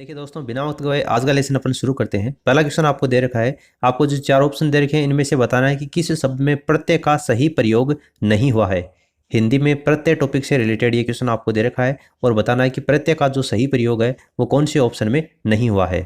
देखिए दोस्तों, बिना वक्त गवाए आज का लेसन अपन शुरू करते हैं। पहला क्वेश्चन आपको दे रखा है। आपको जो चार ऑप्शन दे रखे हैं इनमें से बताना है कि किस शब्द में प्रत्यय का सही प्रयोग नहीं हुआ है। हिंदी में प्रत्यय टॉपिक से रिलेटेड ये क्वेश्चन आपको दे रखा है और बताना है कि प्रत्यय का जो सही प्रयोग है वो कौन से ऑप्शन में नहीं हुआ है।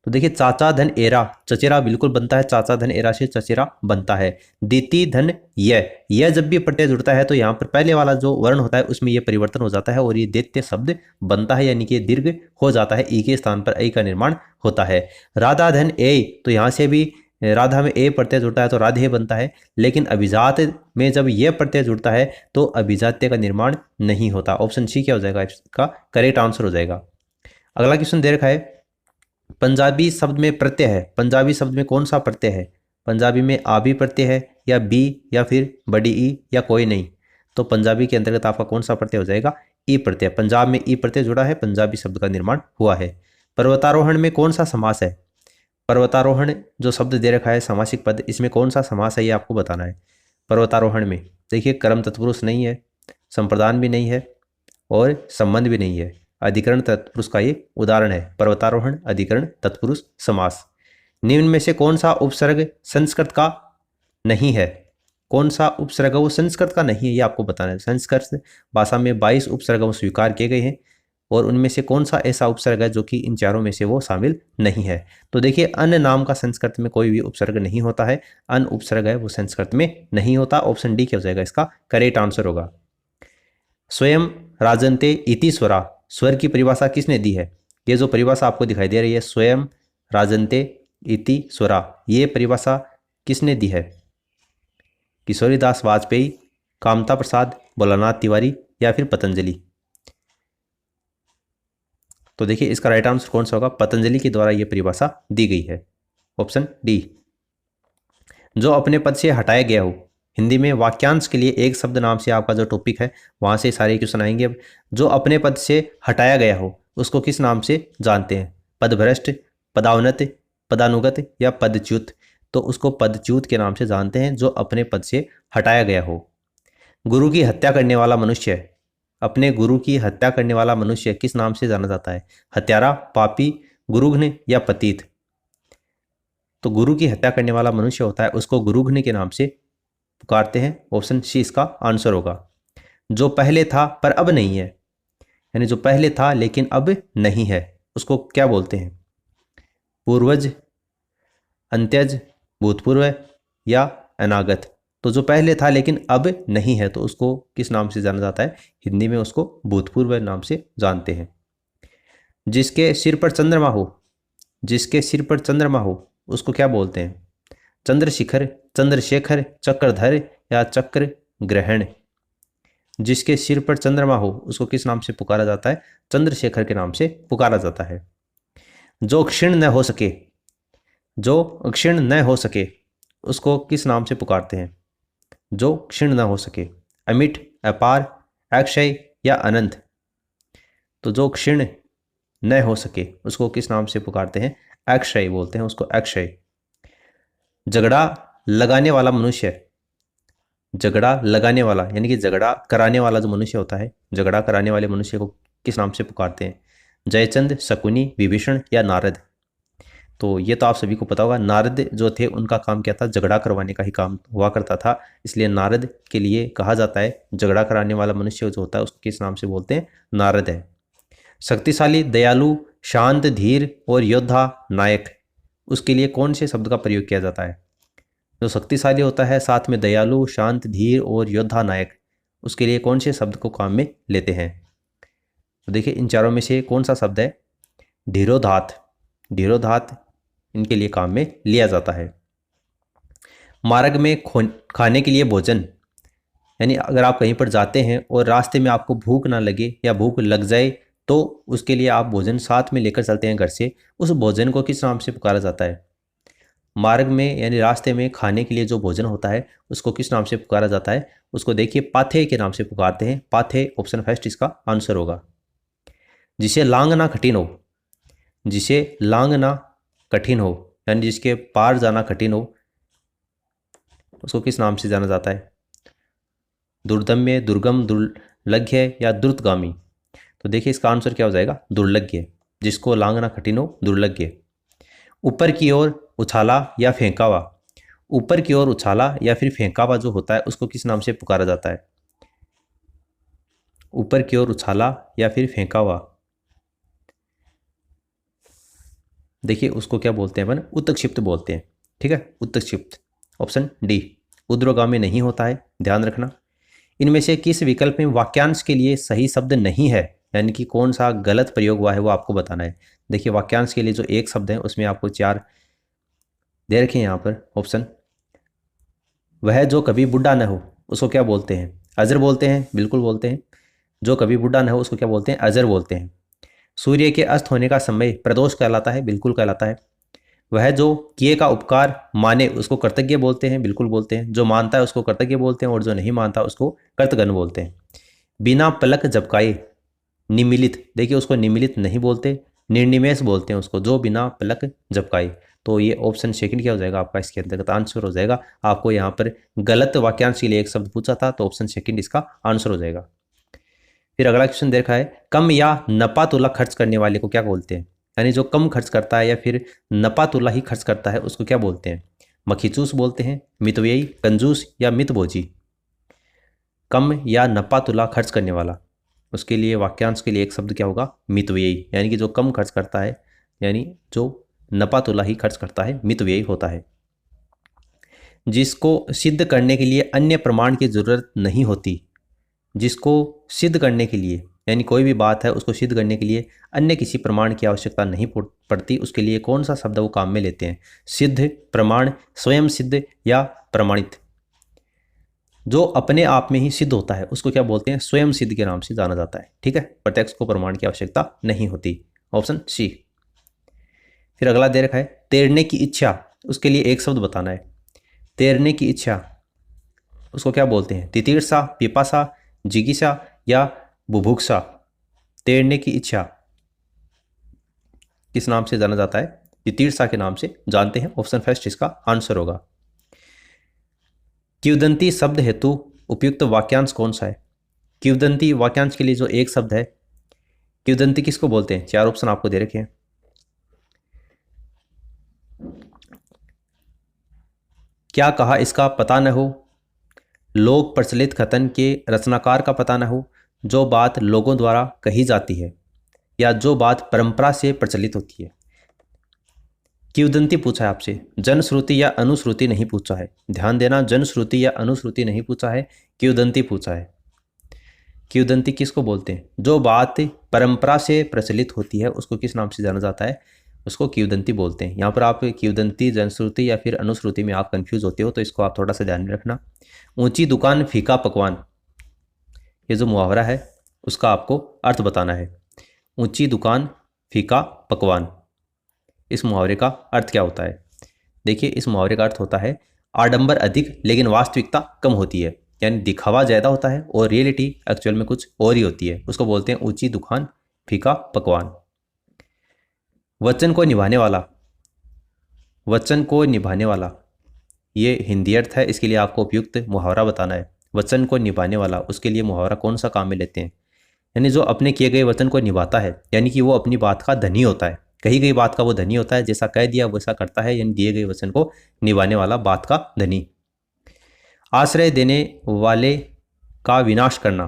तो देखिए, चाचा धन एरा चचेरा बिल्कुल बनता है, चाचा धन एरा से चचेरा बनता है। दीति धन यह जब भी प्रत्यय जुड़ता है तो यहाँ पर पहले वाला जो वर्ण होता है उसमें यह परिवर्तन हो जाता है और ये दैत्य शब्द बनता है, यानी कि दीर्घ हो जाता है। ई के स्थान पर ऐ का निर्माण होता है। राधा धन ए, तो यहाँ से भी राधा में ए प्रत्यय जुड़ता है तो राधे बनता है, लेकिन अभिजात में जब यह प्रत्यय जुड़ता है तो अभिजात्य का निर्माण नहीं होता। ऑप्शन सी क्या हो जाएगा, इसका करेक्ट आंसर हो जाएगा। अगला क्वेश्चन दे रखा है, पंजाबी शब्द में प्रत्यय है। पंजाबी शब्द में कौन सा प्रत्यय है? पंजाबी में आ भी प्रत्यय है या बी या फिर बड़ी ई या कोई नहीं? तो पंजाबी के अंतर्गत आपका कौन सा प्रत्यय हो जाएगा? ई प्रत्यय। पंजाब में ई प्रत्यय जुड़ा है, पंजाबी शब्द का निर्माण हुआ है। पर्वतारोहण में कौन सा समास है? पर्वतारोहण जो शब्द दे रखा है समासिक पद, इसमें कौन सा समास है ये आपको बताना है। पर्वतारोहण में देखिए, कर्म तत्पुरुष नहीं है, संप्रदान भी नहीं है और संबंध भी नहीं है। अधिकरण तत्पुरुष का ये उदाहरण है। पर्वतारोहण अधिकरण तत्पुरुष समास। निम्न में से कौन सा उपसर्ग संस्कृत का नहीं है? कौन सा उपसर्ग वो संस्कृत का नहीं है ये आपको बताना है। संस्कृत भाषा में 22 उपसर्ग स्वीकार किए गए हैं और उनमें से कौन सा ऐसा उपसर्ग है जो कि इन चारों में से वो शामिल नहीं है। तो देखिए, अन नाम का संस्कृत में कोई भी उपसर्ग नहीं होता है। अन उपसर्ग है वो संस्कृत में नहीं होता। ऑप्शन डी क्या हो जाएगा, इसका करेक्ट आंसर होगा। स्वयं राजन्ते इति स्वरा, स्वर की परिभाषा किसने दी है? ये जो परिभाषा आपको दिखाई दे रही है, स्वयं राजन्ते इति स्वरा, ये परिभाषा किसने दी है? किशोरीदास वाजपेयी, कामता प्रसाद, भोलानाथ तिवारी या फिर पतंजलि? तो देखिए, इसका राइट आंसर कौन सा होगा? पतंजलि के द्वारा यह परिभाषा दी गई है। Option D. जो अपने पद से हटाया गया हो। हिंदी में वाक्यांश के लिए एक शब्द नाम से आपका जो टॉपिक है वहां से सारे क्वेश्चन आएंगे। अब जो अपने पद से हटाया गया हो उसको किस नाम से जानते हैं? पदभ्रष्ट, पदावनत, पदानुगत या पदच्युत? तो उसको पदच्युत के नाम से जानते हैं, जो अपने पद से हटाया गया हो। गुरु की हत्या करने वाला मनुष्य, अपने गुरु की हत्या करने वाला मनुष्य किस नाम से जाना जाता है? हत्यारा, पापी, गुरुघ्न या पतित? तो गुरु की हत्या करने वाला मनुष्य होता है उसको गुरुघ्न के नाम से पुकारते हैं। ऑप्शन सी इसका आंसर होगा। जो पहले था पर अब नहीं है, यानी जो पहले था लेकिन अब नहीं है, उसको क्या बोलते हैं? पूर्वज, अंत्यज, भूतपूर्व या अनागत? तो जो पहले था लेकिन अब नहीं है तो उसको किस नाम से जाना जाता है? हिंदी में उसको भूतपूर्व नाम से जानते हैं। जिसके सिर पर चंद्रमा हो, जिसके सिर पर चंद्रमा हो उसको क्या बोलते हैं? चंद्रशिखर, चंद्रशेखर, चक्रधर या चक्र ग्रहण? जिसके सिर पर चंद्रमा हो उसको किस नाम से पुकारा जाता है? चंद्रशेखर के नाम से पुकारा जाता है। जो क्षीण न हो सके, जो क्षीण न हो सके उसको किस नाम से पुकारते हैं? जो क्षीण न हो सके, अमिट, अपार, अक्षय या अनंत? तो जो क्षीण न हो सके उसको किस नाम से पुकारते हैं? अक्षय बोलते हैं उसको, अक्षय। झगड़ा लगाने वाला मनुष्य, झगड़ा लगाने वाला यानी कि झगड़ा कराने वाला जो मनुष्य होता है, झगड़ा कराने वाले मनुष्य को किस नाम से पुकारते हैं? जयचंद, शकुनी, विभीषण या नारद? तो ये तो आप सभी को पता होगा। नारद जो थे उनका काम क्या था? झगड़ा करवाने का ही काम हुआ करता था, इसलिए नारद के लिए कहा जाता है झगड़ा कराने वाला मनुष्य जो होता है उसको किस नाम से बोलते हैं? नारद है। शक्तिशाली, दयालु, शांत, धीर और योद्धा, नायक, उसके लिए कौन से शब्द का प्रयोग किया जाता है? जो शक्तिशाली होता है, साथ में दयालु, शांत, धीर और योद्धा, नायक, उसके लिए कौन से शब्द को काम में लेते हैं? तो देखिए, इन चारों में से कौन सा शब्द है? धीरोदात, धीरोदात इनके लिए काम में लिया जाता है। मार्ग में खाने के लिए भोजन, यानी अगर आप कहीं पर जाते हैं और रास्ते में आपको भूख ना लगे या भूख लग जाए तो उसके लिए आप भोजन साथ में लेकर चलते हैं घर से, उस भोजन को किस नाम से पुकारा जाता है? मार्ग में यानी रास्ते में खाने के लिए जो भोजन होता है उसको किस नाम से पुकारा जाता है? उसको देखिए पाथे के नाम से पुकारते हैं। पाथे ऑप्शन फर्स्ट इसका आंसर होगा। जिसे लांघना कठिन हो, जिसे लांघना कठिन हो यानी जिसके पार जाना कठिन हो उसको किस नाम से जाना जाता है? दुर्दम्य, दुर्गम, दुर्लभ्य या द्रुतगामी? तो देखिए, इसका आंसर क्या हो जाएगा? दुर्लभ्य। जिसको लांघना कठिन हो, दुर्लभ। ऊपर की ओर उछाला या फेंका हुआ, ऊपर की ओर उछाला या फिर फेंका हुआ जो होता है उसको किस नाम से पुकारा जाता है? ऊपर की ओर उछाला या फिर फेंका हुआ, देखिए उसको क्या बोलते हैं अपन? उत्तक्षिप्त बोलते हैं। ठीक है, उत्तक्षिप्त। ऑप्शन डी ऊर्ध्वगामी नहीं होता है, ध्यान रखना। इनमें से किस विकल्प में वाक्यांश के लिए सही शब्द नहीं है, यानी कि कौन सा गलत प्रयोग हुआ है वो आपको बताना है। देखिए वाक्यांश के लिए जो एक शब्द है उसमें आपको 4 दे रखे हैं यहाँ पर ऑप्शन। वह जो कभी बुढ़ा न हो उसको क्या बोलते हैं? अजर बोलते हैं, बिल्कुल बोलते हैं। जो कभी बुढ़ा न हो उसको क्या बोलते हैं? अजर बोलते हैं। सूर्य के अस्त होने का समय प्रदोष कहलाता है, बिल्कुल कहलाता है। वह जो किए का उपकार माने उसको कर्तज्ञ बोलते हैं, बिल्कुल बोलते हैं। जो मानता है उसको कर्तज्ञ बोलते हैं और जो नहीं मानता उसको कर्तगन बोलते हैं। बिना पलक झपकाए निमिलित, देखिए उसको निमिलित नहीं बोलते, निर्निमेष बोलते हैं उसको, जो बिना पलक झपकाए। तो ये ऑप्शन सेकंड क्या हो जाएगा आपका? इसके अंतर्गत आंसर हो जाएगा। आपको यहाँ पर गलत वाक्यांश के लिए एक शब्द पूछा था तो ऑप्शन सेकंड इसका आंसर हो जाएगा। फिर अगला क्वेश्चन देखा है, कम या नपा तुला खर्च करने वाले को क्या बोलते हैं? यानी जो कम खर्च करता है या फिर नपा तुला ही खर्च करता है उसको क्या बोलते हैं? मखीचूस बोलते हैं, मितव्ययी, कंजूस या मितभोजी? कम या नपा तुला खर्च करने वाला, उसके लिए वाक्यांश के लिए एक शब्द क्या होगा? मितव्ययी, यानी कि जो कम खर्च करता है, यानी जो नपा तुला ही खर्च करता है, मितव्ययी होता है। जिसको सिद्ध करने के लिए अन्य प्रमाण की जरूरत नहीं होती, जिसको सिद्ध करने के लिए, यानी कोई भी बात है उसको सिद्ध करने के लिए अन्य किसी प्रमाण की आवश्यकता नहीं पड़ती, उसके लिए कौन सा शब्द वो काम में लेते हैं? सिद्ध, प्रमाण, स्वयं सिद्ध या प्रमाणित? जो अपने आप में ही सिद्ध होता है उसको क्या बोलते हैं? स्वयं सिद्ध के नाम से जाना जाता है। ठीक है, प्रत्यक्ष को प्रमाण की आवश्यकता नहीं होती, ऑप्शन सी। फिर अगला दे रखा है, तैरने की इच्छा, उसके लिए एक शब्द बताना है। तैरने की इच्छा उसको क्या बोलते हैं? तितीर्षा, पिपासा, जिज्ञासा या बुभुक्षा? तैरने की इच्छा किस नाम से जाना जाता है? तितीर्षा के नाम से जानते हैं, ऑप्शन फर्स्ट इसका आंसर होगा। किंवदंती शब्द हेतु उपयुक्त वाक्यांश कौन सा है? किंवदंती वाक्यांश के लिए जो एक शब्द है, किंवदंती किसको बोलते हैं? 4 ऑप्शन आपको दे रखे हैं। क्या कहा इसका पता न हो, लोक प्रचलित कथन के रचनाकार का पता न हो, जो बात लोगों द्वारा कही जाती है या जो बात परंपरा से प्रचलित होती है। किंवदंती पूछा है आपसे, जनश्रुति या अनुश्रुति नहीं पूछा है, ध्यान देना, जनश्रुति या अनुश्रुति नहीं पूछा है, किंवदंती पूछा है। किंवदंती किसको बोलते हैं? जो बात परंपरा से प्रचलित होती है उसको किस नाम से जाना जाता है? उसको किंवदंती बोलते हैं। यहाँ पर आप किंवदंती, जनश्रुति या फिर अनुश्रुति में आप कंफ्यूज होते हो तो इसको आप थोड़ा सा ध्यान में रखना। ऊंची दुकान फीका पकवान, ये जो मुहावरा है उसका आपको अर्थ बताना है। ऊंची दुकान फीका पकवान, इस मुहावरे का अर्थ क्या होता है? देखिए इस मुहावरे का अर्थ होता है आडंबर अधिक लेकिन वास्तविकता कम होती है, यानी दिखावा ज़्यादा होता है और रियलिटी एक्चुअल में कुछ और ही होती है, उसको बोलते हैं ऊंची दुकान फीका पकवान। वचन को निभाने वाला, वचन को निभाने वाला ये हिंदी अर्थ है, इसके लिए आपको उपयुक्त मुहावरा बताना है। वचन को निभाने वाला, उसके लिए मुहावरा कौन सा काम में लेते हैं? यानी जो अपने किए गए वचन को निभाता है, यानी कि वो अपनी बात का धनी होता है, कही गई बात का वो धनी होता है, जैसा कह दिया वैसा करता है, यानी दिए गए वचन को निभाने वाला, बात का धनी। आश्रय देने वाले का विनाश करना,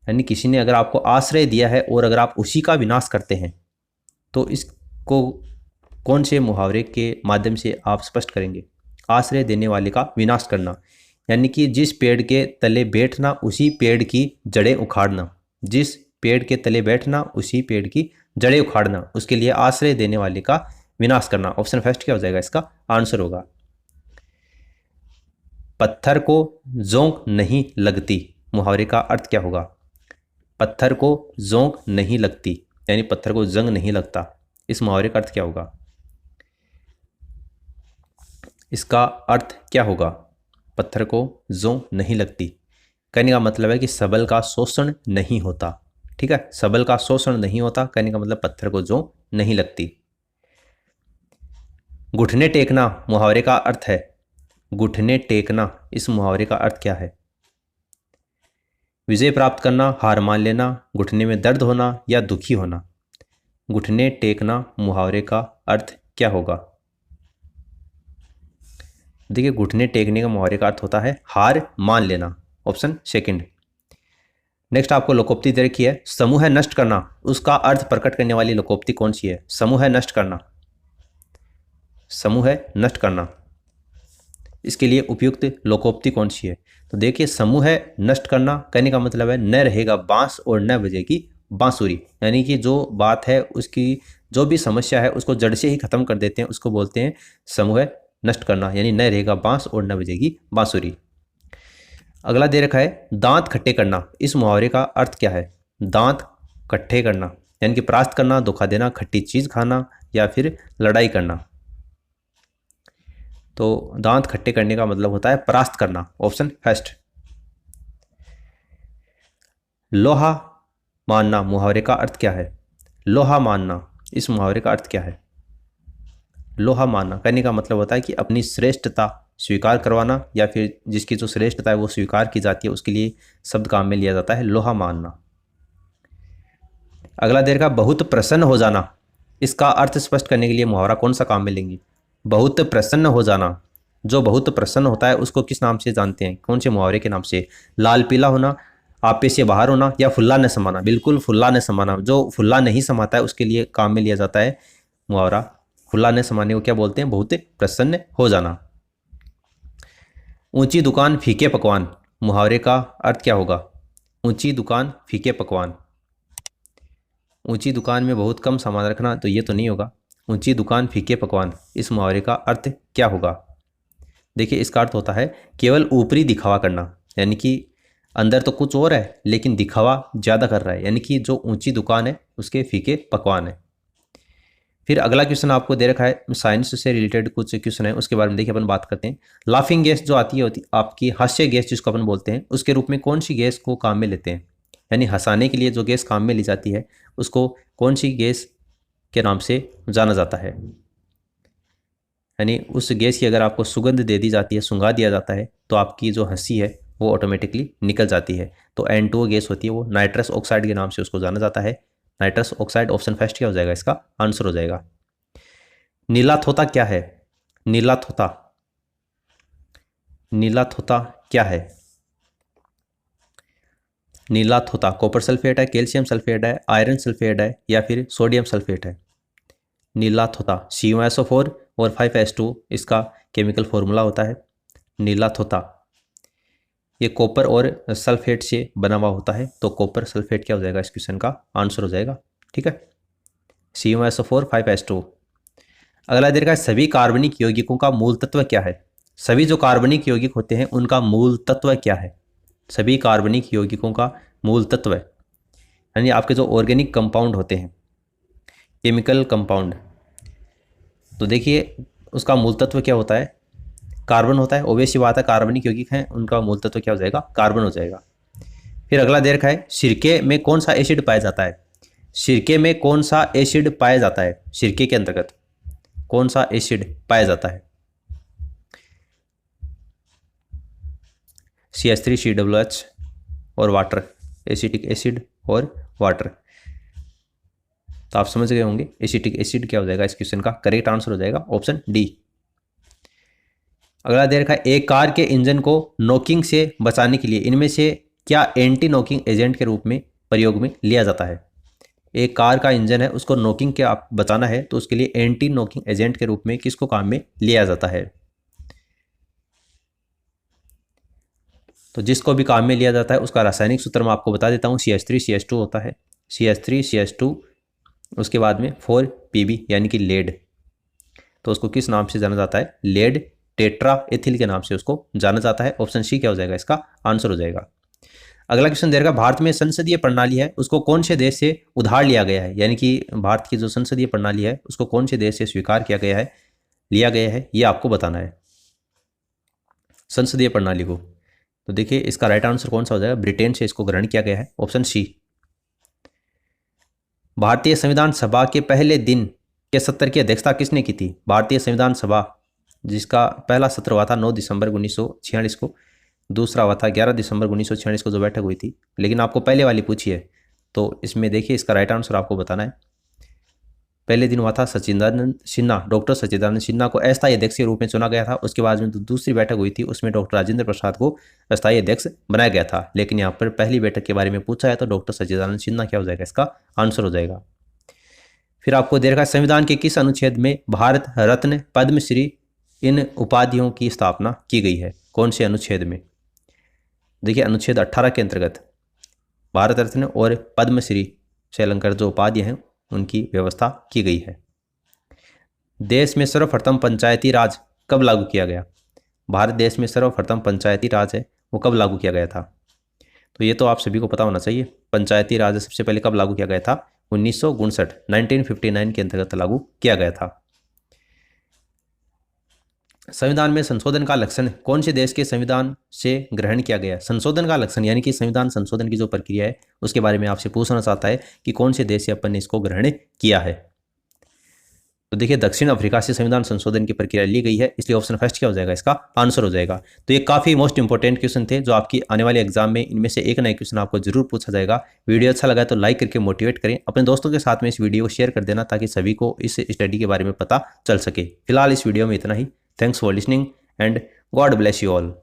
यानी किसी ने अगर आपको आश्रय दिया है और अगर आप उसी का विनाश करते हैं तो इसको कौन से मुहावरे के माध्यम से आप स्पष्ट करेंगे? आश्रय देने वाले का विनाश करना, यानी कि जिस पेड़ के तले बैठना उसी पेड़ की जड़ें उखाड़ना, जिस पेड़ के तले बैठना उसी पेड़ की जड़ें उखाड़ना, उसके लिए आश्रय देने वाले का विनाश करना। ऑप्शन फर्स्ट क्या हो जाएगा? इसका आंसर होगा। पत्थर को जोंक नहीं लगती, मुहावरे का अर्थ क्या होगा? पत्थर को जोंक नहीं लगती, यानी पत्थर को जंग नहीं लगता, इस मुहावरे का अर्थ क्या होगा? इसका अर्थ क्या होगा? पत्थर को जोंक नहीं लगती, कहने का मतलब है कि सबल का शोषण नहीं होता। ठीक है, सबल का शोषण नहीं होता, कहने का मतलब पत्थर को जोंक नहीं लगती। घुटने टेकना मुहावरे का अर्थ है, घुटने टेकना, इस मुहावरे का अर्थ क्या है? विजय प्राप्त करना, हार मान लेना, घुटने में दर्द होना या दुखी होना? घुटने टेकना मुहावरे का अर्थ क्या होगा? देखिए, घुटने टेकने का मुहावरे का अर्थ होता है हार मान लेना। Option second. नेक्स्ट आपको लोकोक्ति दे रखी है, समूह नष्ट करना, उसका अर्थ प्रकट करने वाली लोकोक्ति कौन सी है? समूह नष्ट करना, समूह नष्ट करना, इसके लिए उपयुक्त लोकोक्ति कौन सी है? तो देखिए, समूह नष्ट करना कहने का मतलब है न रहेगा बांस और न बजेगी बांसुरी, यानी कि जो बात है उसकी जो भी समस्या है उसको जड़ से ही खत्म कर देते हैं, उसको बोलते हैं समूह नष्ट करना, यानी न रहेगा बांस और न बजेगी बांसुरी। अगला दे रखा है दांत खट्टे करना, इस मुहावरे का अर्थ क्या है? दांत खट्टे करना यानी कि परास्त करना, धोखा देना, खट्टी चीज खाना या फिर लड़ाई करना। तो दांत खट्टे करने का मतलब होता है परास्त करना। Option first. लोहा मानना मुहावरे का अर्थ क्या है? लोहा मानना, इस मुहावरे का अर्थ क्या है? लोहा मानना कहने का मतलब होता है कि अपनी श्रेष्ठता स्वीकार करवाना या फिर जिसकी जो श्रेष्ठता है वो स्वीकार की जाती है, उसके लिए शब्द काम में लिया जाता है लोहा मानना। अगला देर का बहुत प्रसन्न हो जाना, इसका अर्थ स्पष्ट करने के लिए मुहावरा कौन सा काम में लेंगे? बहुत प्रसन्न हो जाना, जो बहुत प्रसन्न होता है उसको किस नाम से जानते हैं? कौन से मुहावरे के नाम से? लाल पीला होना, आपे से बाहर होना या फुल्ला न समाना? बिल्कुल फुल्ला न समाना, जो फुल्ला नहीं समाता है उसके लिए काम में लिया जाता है मुहावरा। फुल्ला न समाने को क्या बोलते हैं? बहुत प्रसन्न हो जाना। ऊंची दुकान फीके पकवान, मुहावरे का अर्थ क्या होगा? ऊंची दुकान फीके पकवान, ऊंची दुकान में बहुत कम सामान रखना, तो ये तो नहीं होगा। ऊंची दुकान फीके पकवान, इस मुहावरे का अर्थ क्या होगा? देखिए, इसका अर्थ होता है केवल ऊपरी दिखावा करना, यानी कि अंदर तो कुछ और है लेकिन दिखावा ज़्यादा कर रहा है, यानी कि जो ऊंची दुकान है उसके फीके पकवान है। फिर अगला क्वेश्चन आपको दे रखा है, साइंस से रिलेटेड कुछ क्वेश्चन है, उसके बारे में देखिए अपन बात करते हैं। लाफिंग गैस जो आती है होती आपकी हास्य गैस जिसको अपन बोलते हैं, उसके रूप में कौन सी गैस को काम में लेते हैं? यानी हंसाने के लिए जो गैस काम में ली जाती है उसको कौन सी गैस के नाम से जाना जाता है? यानी उस गैस की अगर आपको सुगंध दे दी जाती है, सुंघा दिया जाता है, तो आपकी जो हंसी है वो ऑटोमेटिकली निकल जाती है। तो N2O गैस होती है, वो नाइट्रस ऑक्साइड के नाम से उसको जाना जाता है, नाइट्रस ऑक्साइड। ऑप्शन फर्स्ट क्या हो जाएगा? इसका आंसर हो जाएगा। नीला थोता क्या है? नीला थोता, नीला थोता क्या है? नीला थोता कॉपर सल्फेट है, कैल्शियम सल्फेट है, आयरन सल्फेट है या फिर सोडियम सल्फेट है? नीला थोता CuSO4 और 5H2 इसका केमिकल फॉर्मूला होता है। नीला थोता ये कॉपर और सल्फेट से बना हुआ होता है, तो कॉपर सल्फेट क्या हो जाएगा? इस क्वेश्चन का आंसर हो जाएगा। ठीक है, CuSO4 5H2। अगला दे रखा है सभी कार्बनिक यौगिकों का मूल तत्व क्या है? सभी जो कार्बनिक यौगिक होते हैं उनका मूल तत्व क्या है? सभी कार्बनिक यौगिकों का मूल तत्व यानी आपके जो ऑर्गेनिक कंपाउंड होते हैं, केमिकल कंपाउंड, तो देखिए उसका मूल तत्व क्या होता है? कार्बन होता है। ऑब्वियस सी बात है, कार्बनिक यौगिक हैं, उनका मूल तत्व क्या हो जाएगा? कार्बन हो जाएगा। फिर अगला दे रखा है सिरके में कौन सा एसिड पाया जाता है? सिरके में कौन सा एसिड पाया जाता है? सिरके के अंतर्गत कौन सा एसिड पाया जाता है? CH3COOH और वाटर, एसिटिक एसिड और वाटर। तो आप समझ गए होंगे एसिटिक एसिड क्या हो जाएगा? इस क्वेश्चन का करेक्ट आंसर हो जाएगा ऑप्शन डी। अगला दे रखा है एक कार के इंजन को नॉकिंग से बचाने के लिए इनमें से क्या एंटी नॉकिंग एजेंट के रूप में प्रयोग में लिया जाता है? एक कार का इंजन है उसको नॉकिंग के आप बचाना है, तो उसके लिए एंटी नॉकिंग एजेंट के रूप में किसको काम में लिया जाता है? तो जिसको भी काम में लिया जाता है उसका रासायनिक सूत्र मैं आपको बता देता हूँ। CH3CH2 होता है, CH3CH2 उसके बाद में 4Pb यानी कि लेड। तो उसको किस नाम से जाना जाता है? लेड टेट्रा एथिल के नाम से उसको जाना जाता है। ऑप्शन सी क्या हो जाएगा? इसका आंसर हो जाएगा। अगला क्वेश्चन देगा भारत में संसदीय प्रणाली है उसको कौन से देश से उधार लिया गया है? यानी कि भारत की जो संसदीय प्रणाली है उसको कौन से देश से स्वीकार किया गया है, लिया गया है, ये आपको बताना है संसदीय प्रणाली को। तो देखिए इसका राइट आंसर कौन सा हो जाएगा? ब्रिटेन से इसको ग्रहण किया गया है। Option C. भारतीय संविधान सभा के पहले दिन के सत्र की अध्यक्षता किसने की थी? भारतीय संविधान सभा जिसका पहला सत्र हुआ था 9 दिसंबर 1946 को, दूसरा हुआ था 11 दिसंबर 1946 को जो बैठक हुई थी, लेकिन आपको पहले वाली पूछी है, तो इसमें देखिए इसका राइट आंसर आपको बताना है। पहले दिन हुआ था सच्चिदानंद सिन्हा, डॉक्टर सच्चिदानंद सिन्हा को अस्थायी अध्यक्ष के रूप में चुना गया था। उसके बाद में दूसरी बैठक हुई थी, उसमें डॉक्टर राजेंद्र प्रसाद को अस्थायी अध्यक्ष बनाया गया था। लेकिन यहाँ पर पहली बैठक के बारे में पूछा है तो डॉक्टर सच्चिदानंद सिन्हा क्या हो जाएगा, इसका आंसर हो जाएगा। फिर आपको दे रखा है संविधान के किस अनुच्छेद में भारत रत्न, पद्मश्री इन उपाधियों की स्थापना की गई है? कौन से अनुच्छेद में? देखिए अनुच्छेद 18 के अंतर्गत भारत रत्न और पद्मश्री से अलंकृत जो उपाधि हैं उनकी व्यवस्था की गई है। देश में सर्वप्रथम पंचायती राज कब लागू किया गया? भारत देश में सर्वप्रथम पंचायती राज है वो कब लागू किया गया था? तो ये तो आप सभी को पता होना चाहिए। पंचायती राज सबसे पहले कब लागू किया गया था? 1959 1959 के अंतर्गत लागू किया गया था। संविधान में संशोधन का लक्षण कौन से देश के संविधान से ग्रहण किया गया? संशोधन का लक्षण यानी कि संविधान संशोधन की जो प्रक्रिया है उसके बारे में आपसे पूछना चाहता है कि कौन से देश से अपन ने इसको ग्रहण किया है। तो देखिए दक्षिण अफ्रीका से संविधान संशोधन की प्रक्रिया ली गई है, इसलिए ऑप्शन फर्स्ट क्या हो जाएगा, इसका आंसर हो जाएगा। तो ये काफी मोस्ट इंपॉर्टेंट क्वेश्चन थे जो आपकी आने वाले एग्जाम में इनमें से एक नया क्वेश्चन आपको जरूर पूछा जाएगा। वीडियो अच्छा लगा तो लाइक करके मोटिवेट करें, अपने दोस्तों के साथ में इस वीडियो को शेयर कर देना ताकि सभी को इस स्टडी के बारे में पता चल सके। फिलहाल इस वीडियो में इतना ही। Thanks for listening and God bless you all.